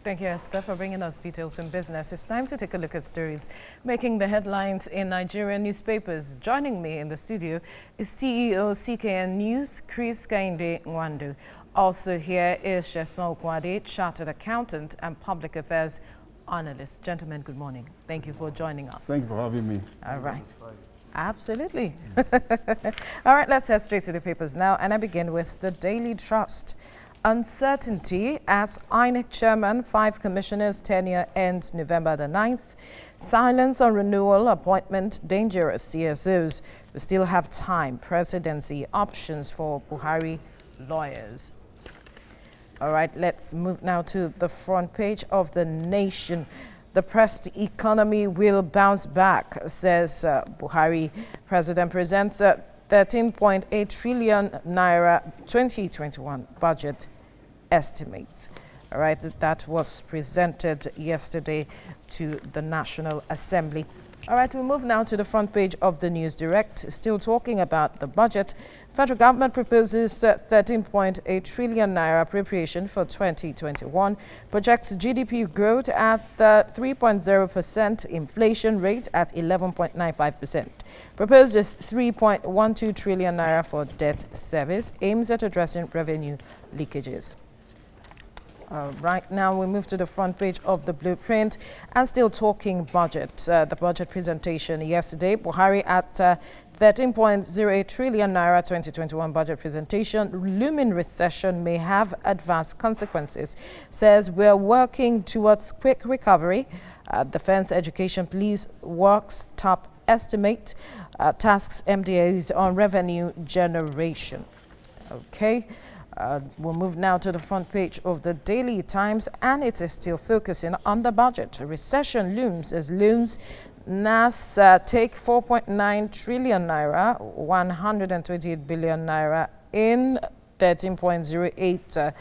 Thank you, Esther, for bringing us details in business. It's time to take a look at stories making the headlines in Nigerian newspapers. Joining me in the studio is CEO CKN News, Chris Kainde Nwandu. Also here is Sheson Kwade, Chartered Accountant and Public Affairs Analyst. Gentlemen, good morning. Thank you for joining us. Thank you for having me. All right. Absolutely. All right, let's head straight to the papers now. And I begin with the Daily Trust. Uncertainty as INEC chairman, 5 commissioners' tenure ends November the 9th. Silence on renewal appointment, dangerous CSOs. We still have time. Presidency options for Buhari lawyers. All right, let's move now to the front page of The Nation. The pressed economy will bounce back, says Buhari. President presents 13.8 trillion naira 2021 budget estimates. All right, that was presented yesterday to the National Assembly. All right, we move now to the front page of the News Direct. Still talking about the budget. Federal government proposes 13.8 trillion naira appropriation for 2021, projects GDP growth at 3.0%, inflation rate at 11.95%. Proposes 3.12 trillion naira for debt service, aims at addressing revenue leakages. Right now, we move to the front page of the Blueprint and still talking budget. The budget presentation yesterday, Buhari at 13.08 trillion naira 2021 budget presentation. Looming recession may have adverse consequences, says we're working towards quick recovery. Defense, education, police, works top estimate, tasks MDAs on revenue generation. Okay. We'll move now to the front page of the Daily Times, and it is still focusing on the budget. Recession looms as loans. NAS take 4.9 trillion naira, 128 billion naira in 13.08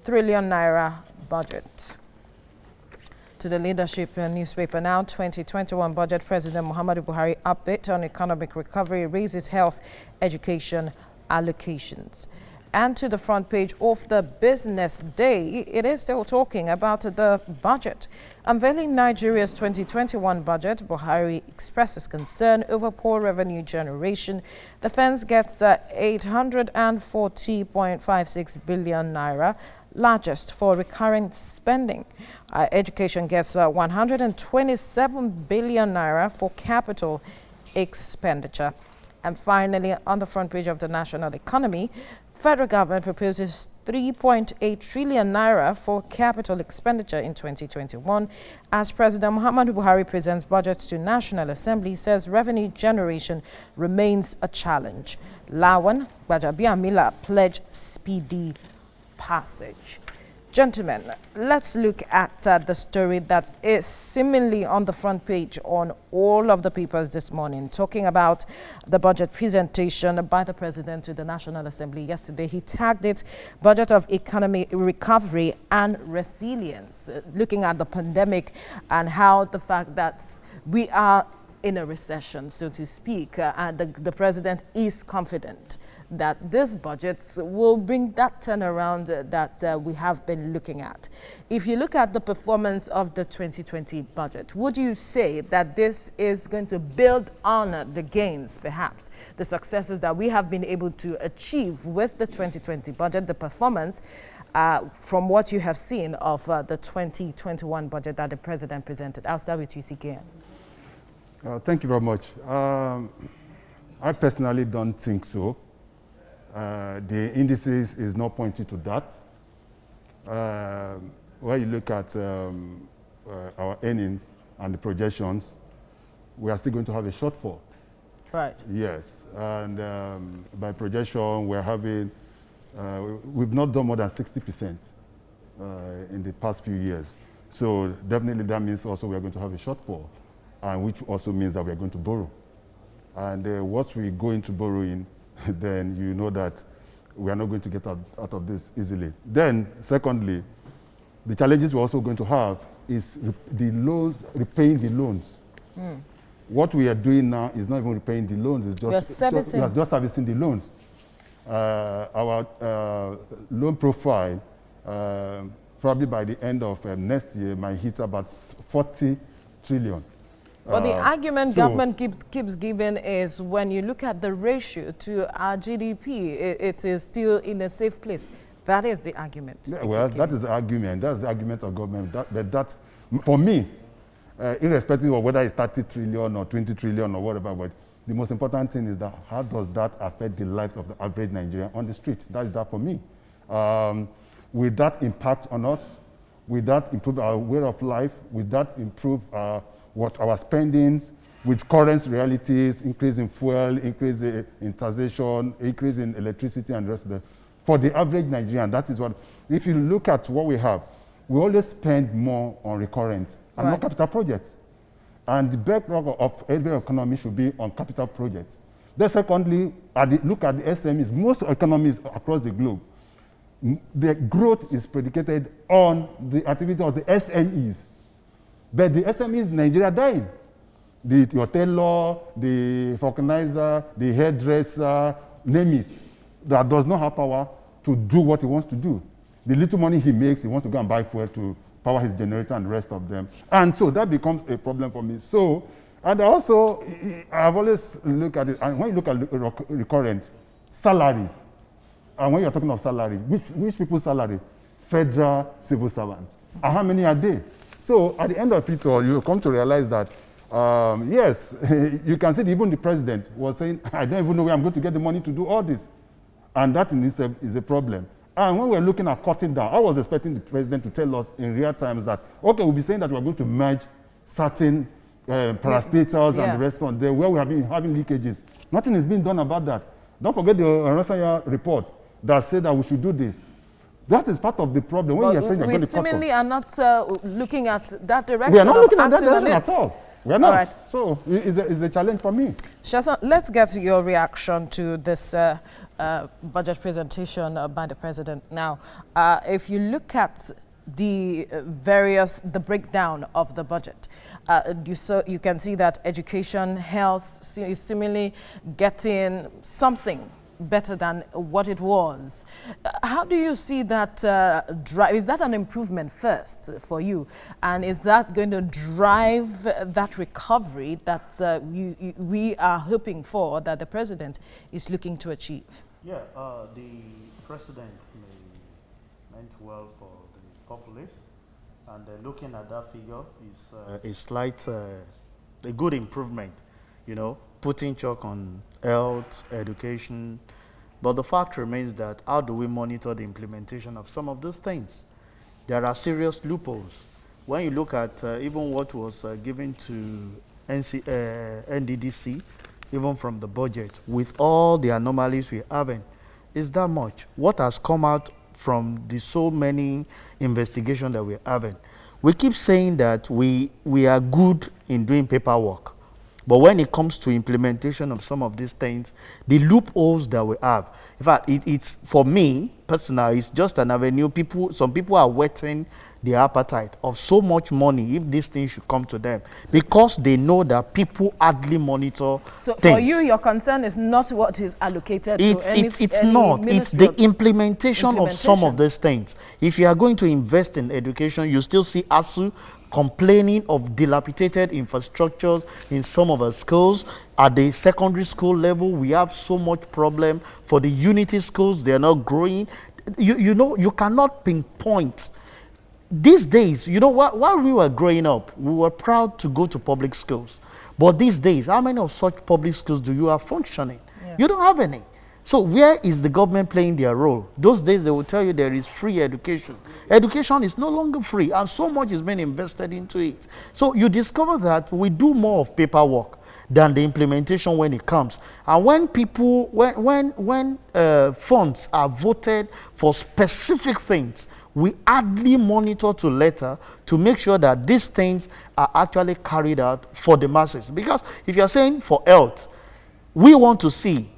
trillion naira budget. To the leadership newspaper now, 2021 budget. President Muhammadu Buhari update on economic recovery, raises health, education allocations. And to the front page of the Business Day, it is still talking about the budget. Unveiling Nigeria's 2021 budget, Buhari expresses concern over poor revenue generation. Defense gets 840.56 billion naira, largest for recurrent spending. Education gets 127 billion naira for capital expenditure. And finally, on the front page of the National Economy, federal government proposes 3.8 trillion naira for capital expenditure in 2021. As President Muhammadu Buhari presents budget to National Assembly, says revenue generation remains a challenge. Lawan Gbajabiamila pledge speedy passage. Gentlemen, let's look at the story that is seemingly on the front page on all of the papers this morning, talking about the budget presentation by the President to the National Assembly yesterday. He tagged it Budget of Economy Recovery and Resilience, looking at the pandemic and how the fact that we are in a recession, so to speak, and the President is confident that this budget will bring that turnaround that we have been looking at. If you look at the performance of the 2020 budget, would you say that this is going to build on the gains, perhaps, the successes that we have been able to achieve with the 2020 budget, the performance from what you have seen of the 2021 budget that the President presented? I'll start with you, CKN. Thank you very much. I personally don't think so. The indices is not pointing to that. When you look at our earnings and the projections, we are still going to have a shortfall. Right. Yes, and by projection, we're having, we've not done more than 60% in the past few years. So definitely that means also we are going to have a shortfall, and which also means that we are going to borrow. And once we go into borrowing, then you know that we are not going to get out of this easily. Then, secondly, the challenges we're also going to have is the loans, repaying the loans. What we are doing now is not even repaying the loans, it's just servicing the loans. Our loan profile probably by the end of next year might hit about 40 trillion. But the argument so- government keeps giving is when you look at the ratio to our GDP, it is still in a safe place. That is the argument. Yeah, well, that is the argument. That's the argument of government. That for me, irrespective of whether it's 30 trillion or 20 trillion or whatever, but the most important thing is that how does that affect the lives of the average Nigerian on the street? That is that for me. Will that impact on us? Will that improve our way of life? Will that improve our spendings? With current realities, increase in fuel, increase in taxation, increase in electricity and the rest of the. For the average Nigerian, that is what, if you look at what we have, we always spend more on recurrent and not capital projects. And the bedrock of every economy should be on capital projects. Then secondly, look at the SMEs. Most economies across the globe, the growth is predicated on the activity of the SMEs. But the SMEs in Nigeria are dying. Your tailor, the vulcanizer, the hairdresser, name it, that does not have power to do what he wants to do. The little money he makes, he wants to go and buy fuel to power his generator and the rest of them. And so that becomes a problem for me. So, and also, I've always looked at it, and when you look at recurrent salaries, and when you're talking of salary, which people's salary? Federal civil servants. And how many are they? So at the end of it all, you come to realize that, yes, you can see that even the president was saying, I don't even know where I'm going to get the money to do all this. And that in itself is a problem. And when we're looking at cutting down, I was expecting the president to tell us in real times that, okay, we'll be saying that we're going to merge certain parastatals and the rest on there where we have been having leakages. Nothing is being done about that. Don't forget the Arasaya report that said that we should do this. That is part of the problem. When you're saying you're going to cut off. We seemingly are not looking at that direction. We are not looking at that direction at all. We are not. All right. So it's a challenge for me. Shason, let's get your reaction to this budget presentation by the president. Now, if you look at the breakdown of the budget, you can see that education, health is seemingly getting something better than what it was. How do you see that drive? Is that an improvement first for you? And is that going to drive that recovery that we are hoping for, that the president is looking to achieve? Yeah, the president meant well for the populace, and looking at that figure is a good improvement, you know, putting chalk on health, education. But the fact remains that how do we monitor the implementation of some of those things? There are serious loopholes. When you look at even what was given to NDDC, even from the budget, with all the anomalies we're having, is that much? What has come out from the so many investigations that we're having? We keep saying that we are good in doing paperwork. But when it comes to implementation of some of these things, the loopholes that we have, in fact, it's for me personally, it's just an avenue. Some people are whetting their appetite of so much money if these things should come to them, because they know that people hardly monitor so things. For you, your concern is not what is allocated to any It's not. It's the implementation of some of these things. If you are going to invest in education, you still see ASU complaining of dilapidated infrastructures in some of our schools. At the secondary school level, we have so much problem. For the unity schools, they are not growing. You know, you cannot pinpoint. These days, you know, while we were growing up, we were proud to go to public schools. But these days, how many of such public schools do you have functioning? Yeah. You don't have any. So where is the government playing their role? Those days they will tell you there is free education. Education is no longer free, and so much is being invested into it. So you discover that we do more of paperwork than the implementation when it comes. And when people, when funds are voted for specific things, we hardly monitor to letter to make sure that these things are actually carried out for the masses. Because if you're saying for health, we want to see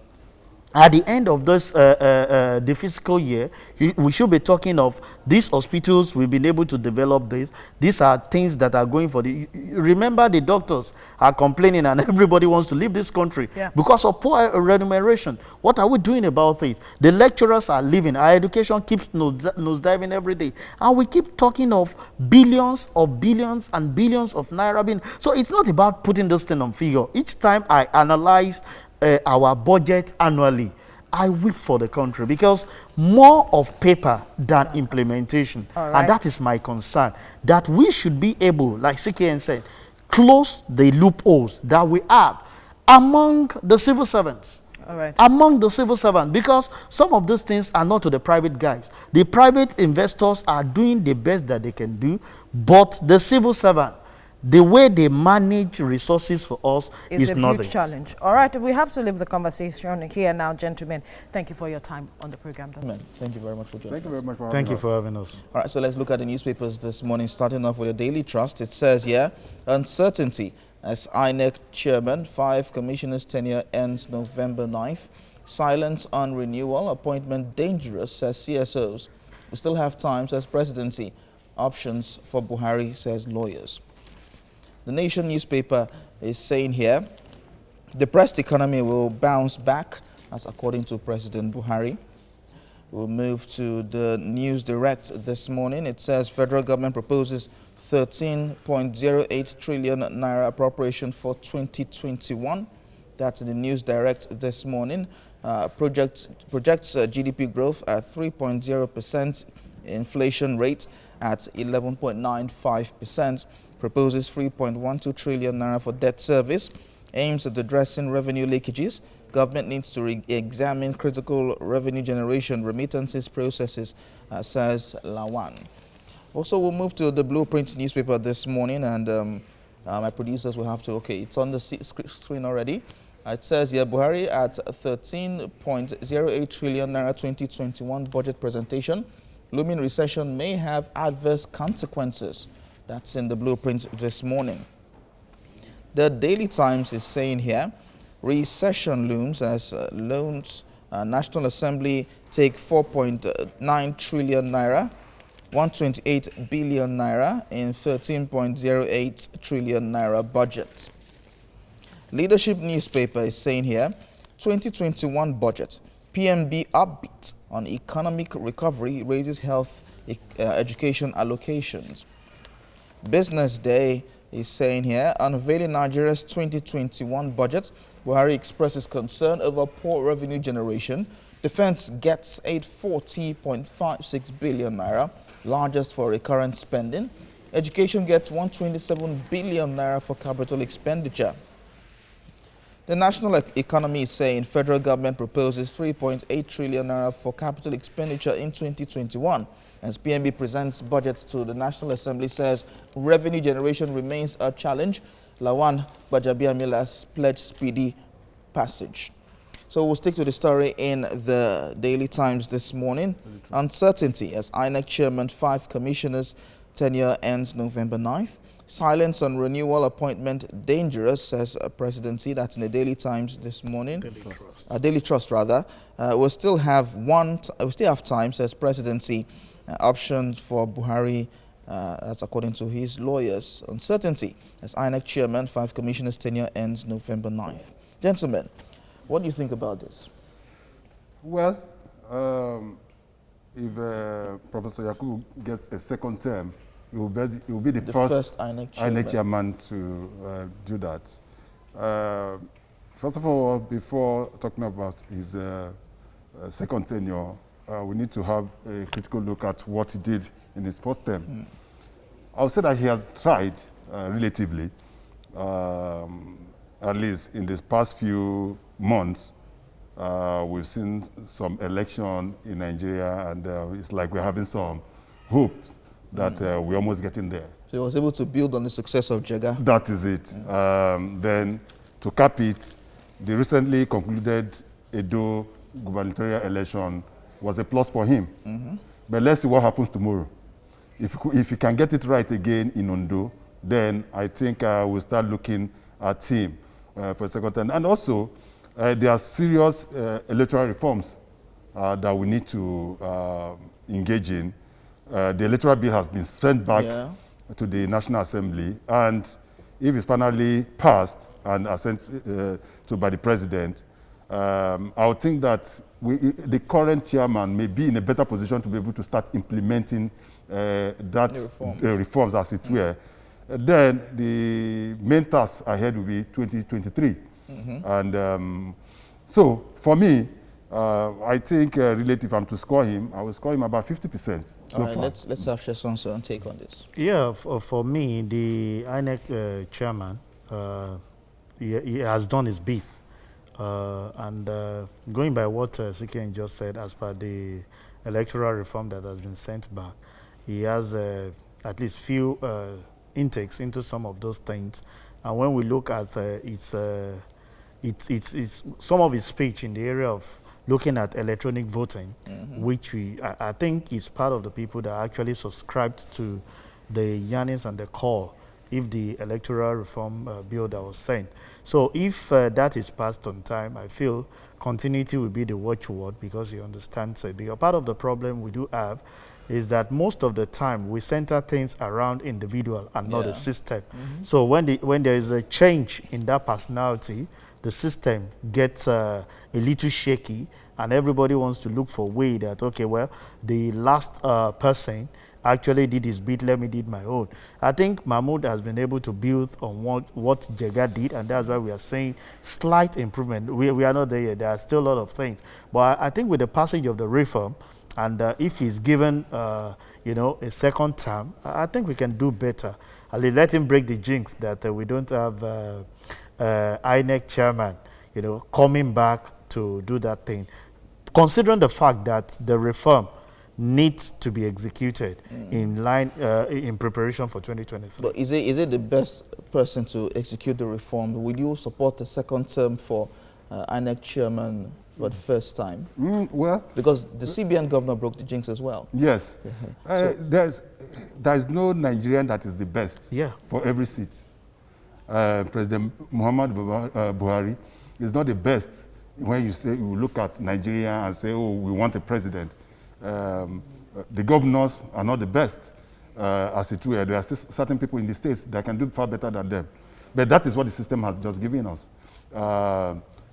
At the end of this the fiscal year, we should be talking of these hospitals. We've been able to develop this. These are things that are going for the. Remember, the doctors are complaining, and everybody wants to leave this country because of poor remuneration. What are we doing about this? The lecturers are leaving. Our education keeps nosediving every day, and we keep talking of billions and billions of naira. So it's not about putting this thing on figure. Each time I analyze our budget annually, I weep for the country, because more of paper than implementation. And that is my concern, that we should be able, like CKN said, close the loopholes that we have among the civil servants. Among the civil servants, because some of these things are not to the private guys. The private investors are doing the best that they can do, but the civil servant, the way they manage resources for us is nothing. Huge challenge. All right, we have to leave the conversation here now, gentlemen. Thank you for your time on the program. Thank you very much for joining us. Thank you very much for Thank you for having us. All right, so let's look at the newspapers this morning, starting off with the Daily Trust. It says here, uncertainty as INEC chairman, 5 commissioners' tenure ends November 9th. Silence on renewal, appointment dangerous, says CSOs. We still have time, says presidency. Options for Buhari, says lawyers. The Nation newspaper is saying here, depressed economy will bounce back, as according to President Buhari. We'll move to the News Direct this morning. It says federal government proposes 13.08 trillion naira appropriation for 2021. That's the News Direct this morning. Projects GDP growth at 3.0%, inflation rate at 11.95%. Proposes 3.12 trillion naira for debt service, aims at addressing revenue leakages. Government needs to re-examine critical revenue generation remittances processes, says Lawan. Also, we'll move to the Blueprint newspaper this morning, and my producers will have to, it's on the screen already. It says here, Buhari at 13.08 trillion naira 2021 budget presentation. Looming recession may have adverse consequences. That's in the Blueprint this morning. The Daily Times is saying here, recession looms as National Assembly take 4.9 trillion naira, 128 billion naira in 13.08 trillion naira budget. Leadership newspaper is saying here, 2021 budget, PMB upbeat on economic recovery raises health education allocations. Business Day is saying here, unveiling Nigeria's 2021 budget, Buhari expresses concern over poor revenue generation. Defense gets 840.56 billion naira, largest for recurrent spending. Education gets 127 billion naira for capital expenditure. The national economy is saying federal government proposes 3.8 trillion naira for capital expenditure in 2021. As PMB presents budgets to the National Assembly, says revenue generation remains a challenge. Lawan Bajabiamila's pledged speedy passage. So we'll stick to the story in the Daily Times this morning. Uncertainty as INEC chairman, 5 commissioners' tenure ends November 9th. Silence on renewal appointment dangerous, says presidency. That's in the Daily Times this morning. Daily Trust rather. We'll still have time, says presidency. Options for Buhari, that's according to his lawyers. Uncertainty as INEC chairman, 5 commissioners' tenure ends November 9th. Gentlemen, what do you think about this? Well, if Professor Yakubu gets a second term, he will be the first INEC chairman to do that. First of all, before talking about his second tenure, we need to have a critical look at what he did in his first term. I would say that he has tried relatively, at least in these past few months. We've seen some election in Nigeria, and it's like we're having some hope that we're almost getting there. So he was able to build on the success of Jega. That is it. Then, to cap it, the recently concluded Edo gubernatorial election was a plus for him. But let's see what happens tomorrow. If he can get it right again in Ondo, then I think we'll start looking at him for a second time. And also, there are serious electoral reforms that we need to engage in. The electoral bill has been sent back to the National Assembly, and if it's finally passed and sent to by the president, I would think that the current chairman may be in a better position to be able to start implementing reforms as it were. Then the main task ahead will be 2023. And so for me, I think relative, I'm to score him, I will score him about 50%. All right, let's have Sheson's take on this. Yeah, for me, the INEC chairman, he has done his best. And going by what CKN just said, as per the electoral reform that has been sent back, he has at least few intakes into some of those things. And when we look at it's some of his speech in the area of looking at electronic voting, which I think is part of the people that actually subscribed to the yearnings and the call if the electoral reform bill that was sent. So if that is passed on time, I feel continuity will be the watchword, because he understands a bigger part of the problem we do have is that most of the time we center things around individual and not the system. So when there is a change in that personality, the system gets a little shaky, and everybody wants to look for a way that, okay, well, the last person actually did his bit, let me did my own. I think Mahmoud has been able to build on what Jega did, and that's why we are saying slight improvement. We are not there yet. There are still a lot of things. But I think with the passage of the reform, and if he's given, a second term, I think we can do better. I'll let him break the jinx that we don't have INEC chairman, coming back to do that thing. Considering the fact that the reform needs to be executed in line in preparation for 2023. But is it the best person to execute the reform? Will you support the second term for INEC chairman for the first time? Well, because the CBN governor broke the jinx as well. Yes. There is no Nigerian that is the best for every seat. President Muhammad Buhari is not the best when you look at Nigeria and say, oh, we want a president. The governors are not the best, as it were. There are still certain people in the states that can do far better than them. But that is what the system has just given us.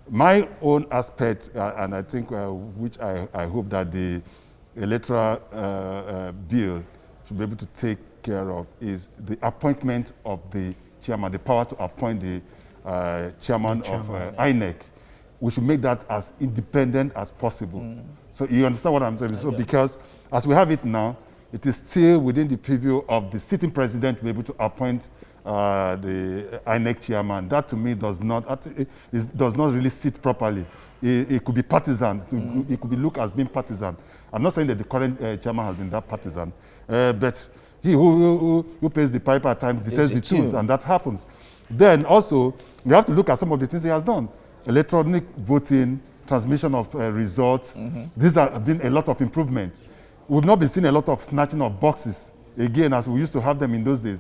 My own aspect, and I think which I hope that the electoral bill should be able to take care of, is the appointment of the chairman, the power to appoint the chairman of INEC. We should make that as independent as possible. So you understand what I'm saying? So because as we have it now, it is still within the purview of the sitting president to be able to appoint the INEC chairman. That to me does not really sit properly. It could be partisan. It could be looked as being partisan. I'm not saying that the current chairman has been that partisan, but he who pays the piper at times dictates the tune, and that happens. Then also, you have to look at some of the things he has done. Electronic voting, transmission of results. These have been a lot of improvement. We've not been seeing a lot of snatching of boxes again as we used to have them in those days.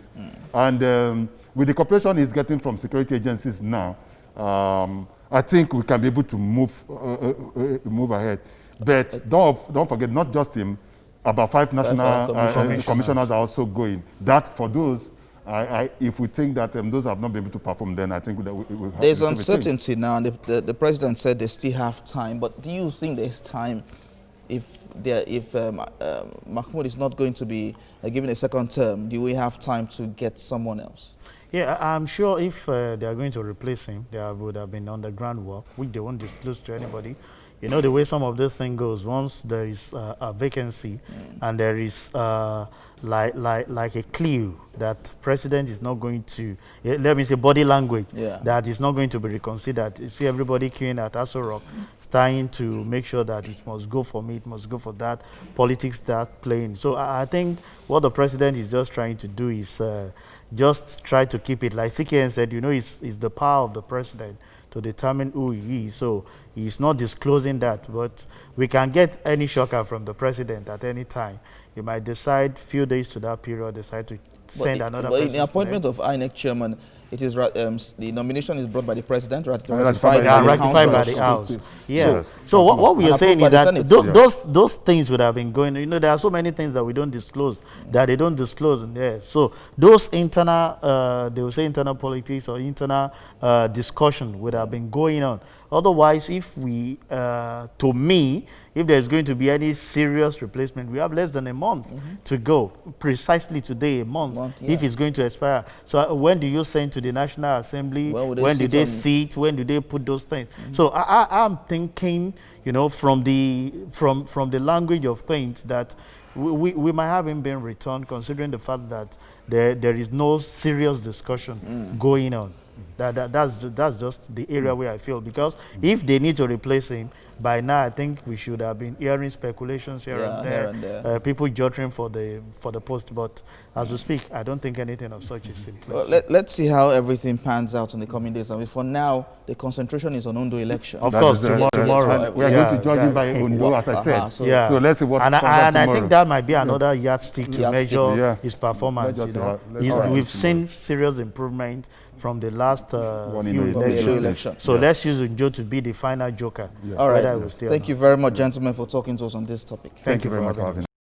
And with the cooperation he's getting from security agencies now, I think we can be able to move ahead. But don't forget, not just him, about 5 national commissioners are also going. That for those, if we think that those have not been able to perform, then I think that we have. There's uncertainty now, and the president said they still have time. But do you think there's time if Mahmoud is not going to be given a second term? Do we have time to get someone else? Yeah, I'm sure if they are going to replace him, there would have been underground work, which they won't disclose to anybody. You know the way some of this thing goes. Once there is a vacancy and there is like a clue that president is not going to, let me say body language, that is not going to be reconsidered. You see everybody queuing at Aso Rock, trying to make sure that it must go for me, it must go for that. Politics start playing. So I think what the president is just trying to do is just try to keep it, like CKN said, it's the power of the president to determine who he is. So he's not disclosing that, but we can get any shocker from the president at any time. He might decide few days to that period, decide to send another but person. in the appointment of INEC chairman, it is the nomination is brought by the president, ratified ratified by the House. Yeah. So what we are saying is that those things would have been going. You know, there are so many things that we don't disclose that they don't disclose in there. So those internal, they will say internal politics or internal discussion would have been going on. Otherwise, if we, to me, if there's going to be any serious replacement, we have less than a month to go. Precisely today, a month if it's going to expire. So when do you send to the National Assembly? When do they sit? When do they put those things? So I'm thinking, you know, from the language of things that we might have him been returned, considering the fact that there is no serious discussion going on. That's just the area where I feel, because if they need to replace him, by now I think we should have been hearing speculations here and there. People jottering for the post, but as we speak, I don't think anything of such is in place. Well, let's see how everything pans out in the coming days. I mean, for now, the concentration is on Ondo election. Of course, tomorrow. We are going to judge him by Ondo, as I said. So let's see what comes out I think that might be another yardstick to measure his performance. You know, we've seen serious improvement from the last few elections. So let's use Njo to be the final joker. All right. Thank you very much, gentlemen, for talking to us on this topic. Thank you very much for having us.